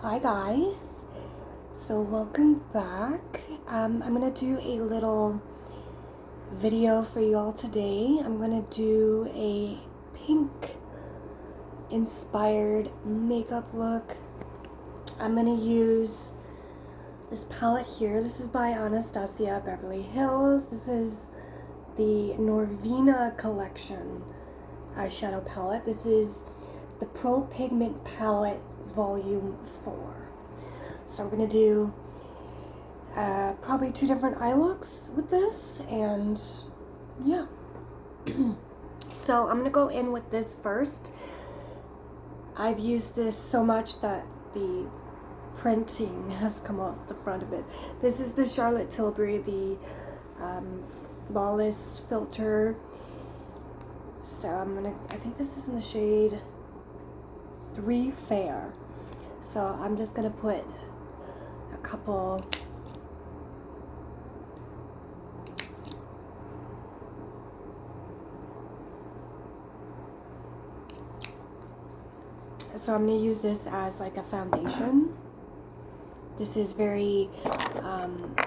Hi guys, so welcome back. I'm gonna do a little video for you all today. I'm gonna do a pink inspired makeup look. I'm gonna use this palette here. This is by Anastasia Beverly Hills. This is the Norvina collection eyeshadow palette. This is the Pro Pigment palette volume 4. So we're gonna do probably 2 different eye looks with this, and yeah. So I'm gonna go in with this first. I've used this so much that the printing has come off the front of it. This is the Charlotte Tilbury, the Flawless filter. So I think this is in the shade 3 Fair. So I'm just gonna put a couple so I'm gonna use this as like a foundation. This is very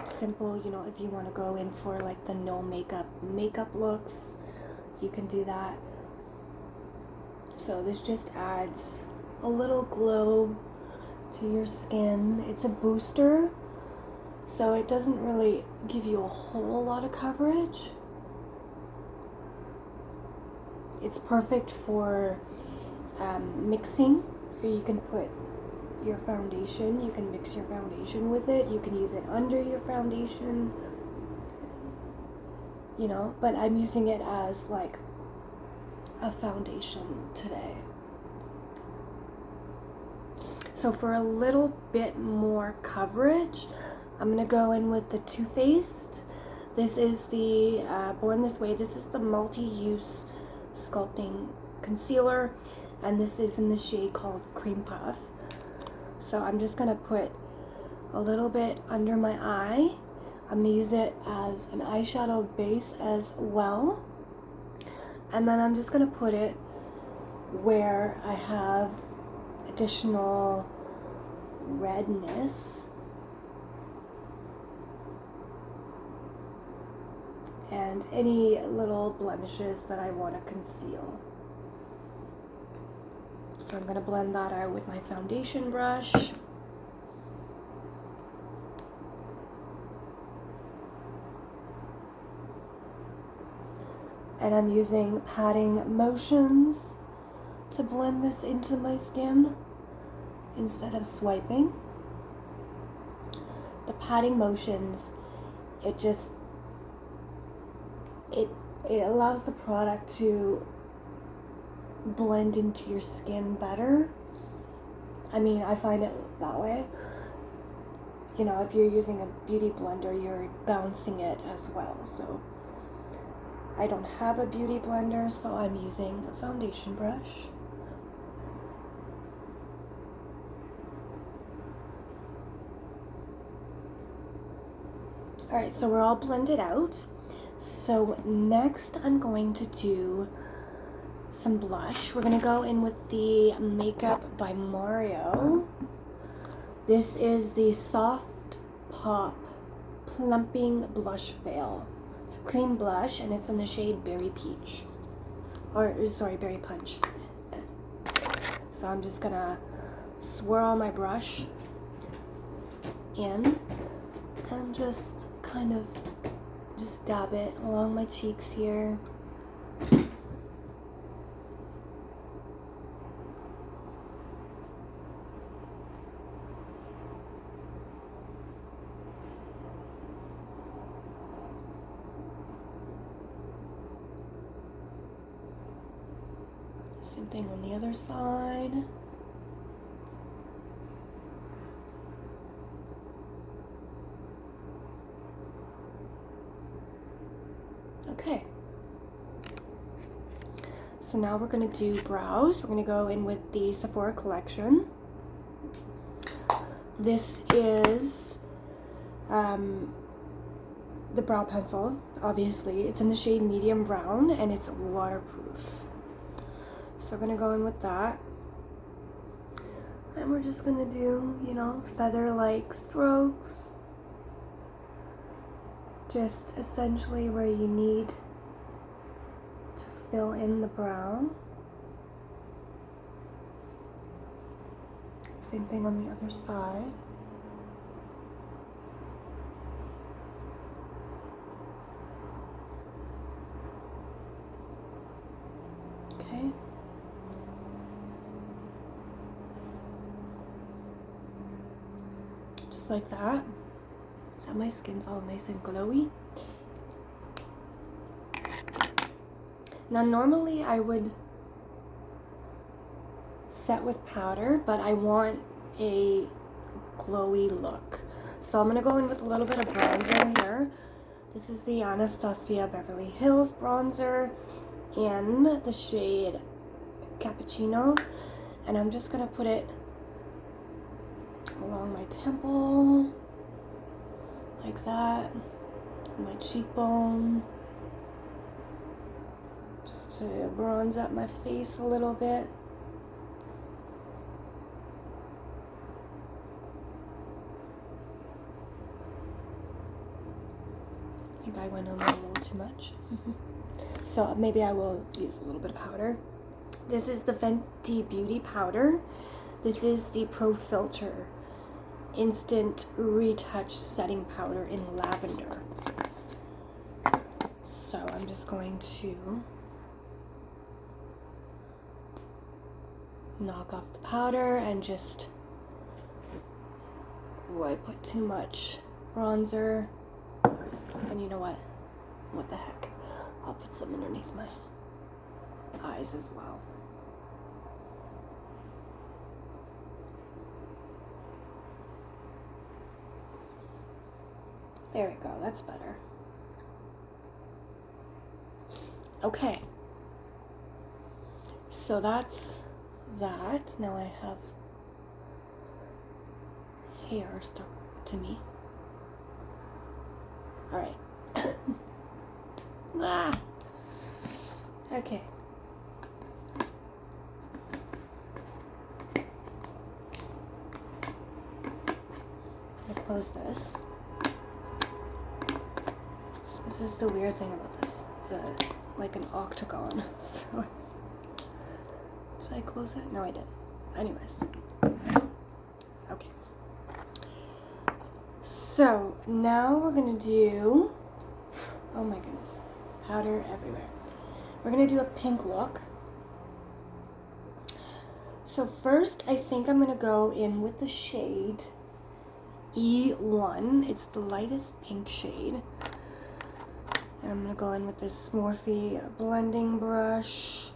simple, you know, if you want to go in for like the no makeup looks, you can do that. So this just adds a little glow to your skin. It's a booster, so it doesn't really give you a whole lot of coverage. It's perfect for mixing, so you can put your foundation, you can mix your foundation with it, you can use it under your foundation, you know, but I'm using it as like a foundation today. So for a little bit more coverage, I'm gonna go in with the Too Faced. This is the Born This Way. This is the multi-use sculpting concealer, and this is in the shade called Cream Puff. So I'm just gonna put a little bit under my eye. I'm gonna use it as an eyeshadow base as well. And then I'm just gonna put it where I have additional redness and any little blemishes that I want to conceal. So I'm going to blend that out with my foundation brush. And I'm using patting motions to blend this into my skin instead of swiping. The patting motions, it allows the product to blend into your skin better. I mean, I find it that way. You know, if you're using a beauty blender, you're bouncing it as well. So I don't have a beauty blender, so I'm using a foundation brush. Alright, so we're all blended out. So next I'm going to do some blush. We're going to go in with the Makeup by Mario. This is the Soft Pop Plumping Blush Veil. It's a cream blush, and it's in the shade Berry Peach. Or, sorry, Berry Punch. So I'm just going to swirl my brush in and just kind of just dab it along my cheeks here. Same thing on the other side. Okay. So now we're going to do brows. We're going to go in with the Sephora collection. This is the brow pencil, obviously. It's in the shade medium brown, and it's waterproof. So we're going to go in with that. I'm we're just gonna do, you know, feather-like strokes. Just essentially where you need to fill in the brown. Same thing on the other side. Okay. Just like that. So my skin's all nice and glowy. Now normally I would set with powder, but I want a glowy look. So I'm gonna go in with a little bit of bronzer here. This is the Anastasia Beverly Hills bronzer in the shade Cappuccino. And I'm just gonna put it along my temple, like that, my cheekbone, just to bronze up my face a little bit. I think I went on a little too much. So maybe I will use a little bit of powder. This is the Fenty Beauty powder. This is the Pro Filter Instant Retouch Setting Powder in Lavender. So I'm just going to knock off the powder and just, oh, I put too much bronzer. And you know what? What the heck? I'll put some underneath my eyes as well. There we go, that's better. Okay. So that's that. Now I have hair stuck to me. All right. Ah. Okay. I'll close this. This is the weird thing about this. It's like an octagon. So it's, did I close it? No, I didn't. Anyways. Okay. So now we're gonna do, oh my goodness, powder everywhere. We're gonna do a pink look. So first, I think I'm gonna go in with the shade E1. It's the lightest pink shade. And I'm gonna go in with this Morphe blending brush.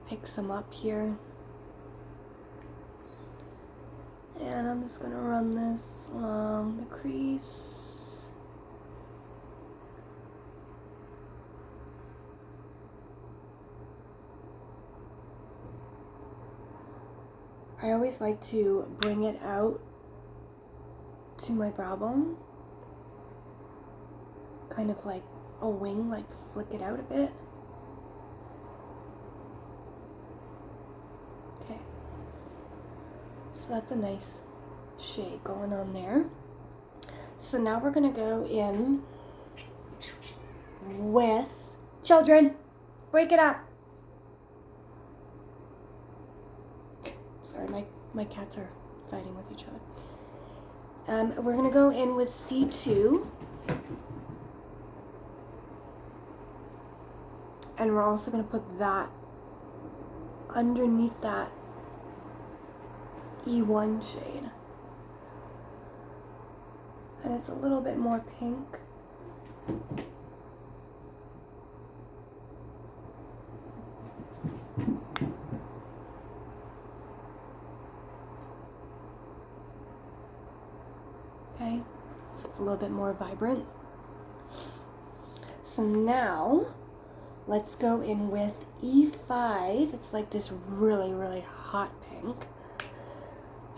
Pick some up here. And I'm just gonna run this along the crease. I always like to bring it out to my brow bone. Kind of like a wing, like flick it out a bit. Okay. So that's a nice shade going on there. So now we're gonna go in with, children, break it up. Sorry, my cats are fighting with each other. We're gonna go in with C2. And we're also gonna put that underneath that E1 shade. And it's a little bit more pink. Okay, so it's a little bit more vibrant. So now, let's go in with E5. It's like this really, really hot pink.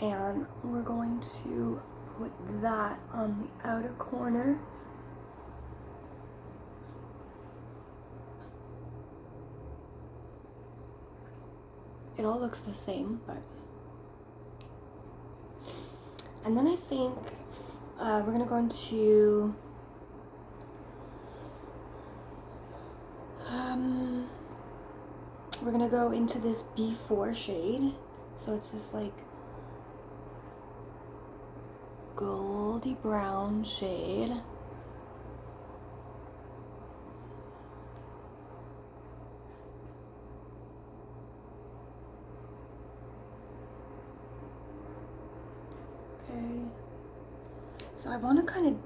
And we're going to put that on the outer corner. It all looks the same, but And then I think we're going to go into we're going to go into this B4 shade. So it's this like goldy brown shade. Okay. So I want to kind of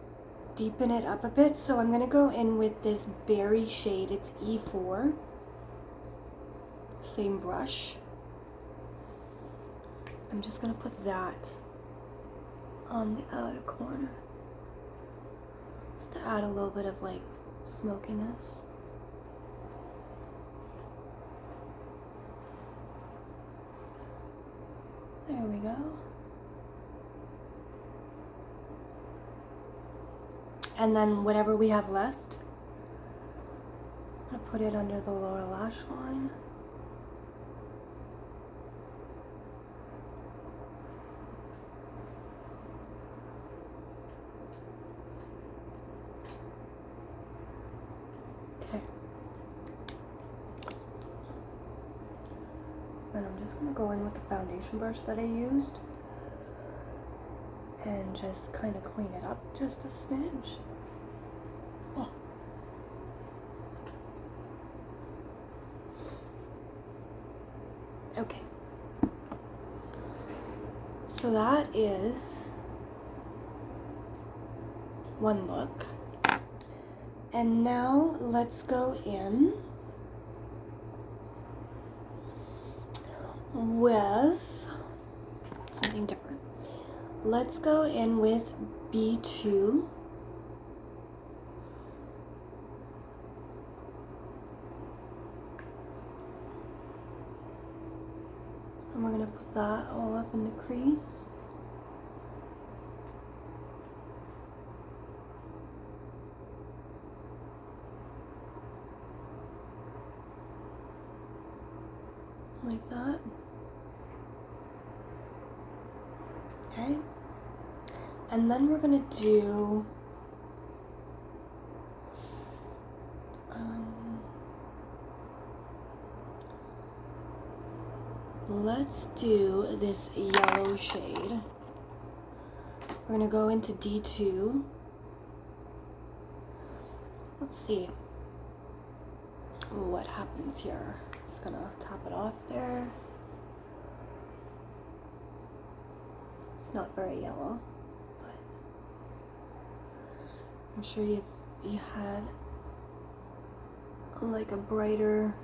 deepen it up a bit, so I'm going to go in with this berry shade. It's E4. Same brush. I'm just going to put that on the outer corner, just to add a little bit of like smokiness. There we go. And then whatever we have left, I'm going to put it under the lower lash line. Okay. And I'm just going to go in with the foundation brush that I used and just kind of clean it up just a smidge. Oh. Okay. So that is one look. And now let's go in with something different. Let's go in with B2. And we're going to put that all up in the crease. Like that. Okay. And then we're gonna do let's do this yellow shade. We're gonna go into D2. Let's see what happens here. Just gonna top it off there. It's not very yellow, but I'm sure if you had like a brighter,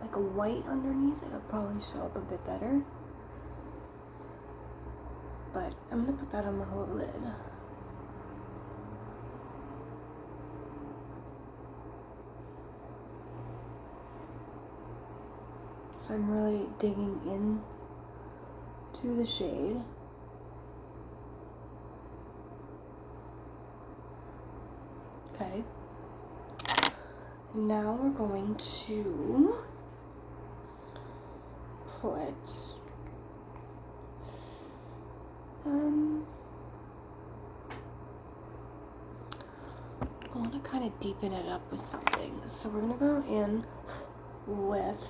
like a white underneath, it would probably show up a bit better. But I'm gonna put that on the whole lid. So I'm really digging in to the shade. Okay. Now we're going to put I want to kind of deepen it up with something. So we're gonna go in with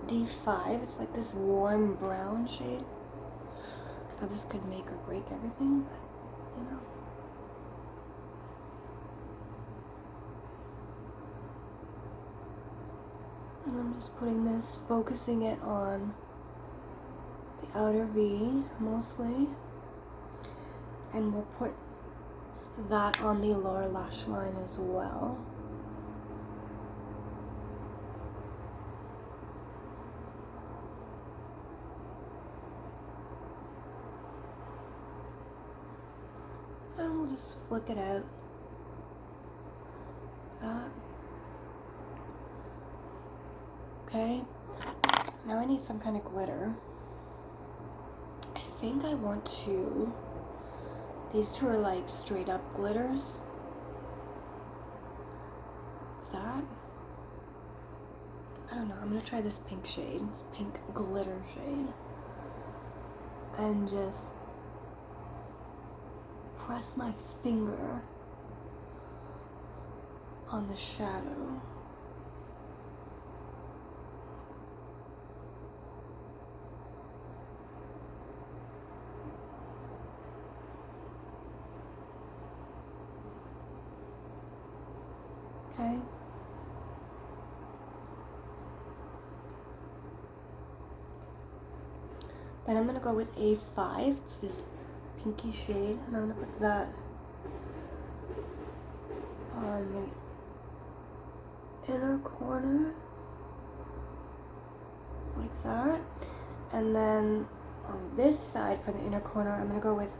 D5. It's like this warm brown shade. Now this could make or break everything, but you know. And I'm just putting this, focusing it on the outer V mostly. And we'll put that on the lower lash line as well. And we'll just flick it out like that. Okay, now I need some kind of glitter. I think I want to, these two are like straight up glitters. That, I don't know, I'm gonna try this pink shade, this pink glitter shade. and just press my finger on the shadow. Okay. Then I'm gonna go with A5. It's this pinky shade, and I'm gonna put that on the inner corner, like that. And then on this side for the inner corner, I'm gonna go with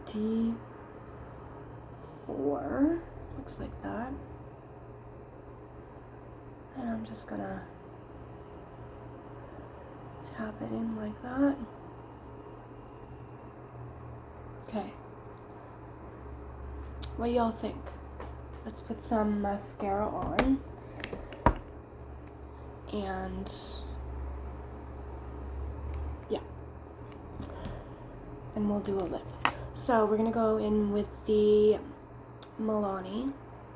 D4. Looks like that. And I'm just gonna tap it in like that. Okay. What do y'all think? Let's put some mascara on. And yeah. And we'll do a lip. So we're gonna go in with the Milani.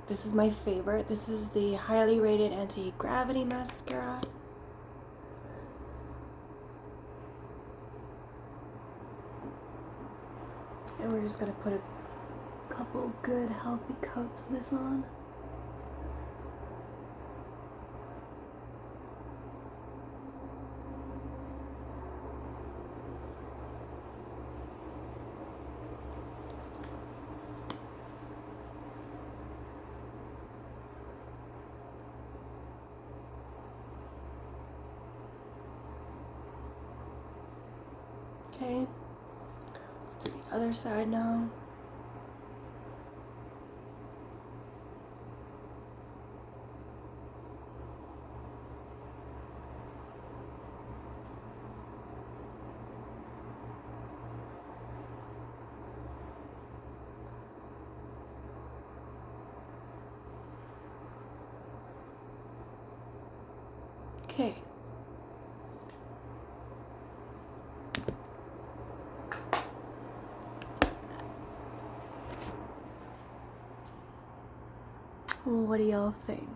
This is my favorite. This is the highly rated anti-gravity mascara. And we're just gonna put a couple good healthy coats of this on. Okay, let's do the other side now. Okay. What do y'all think?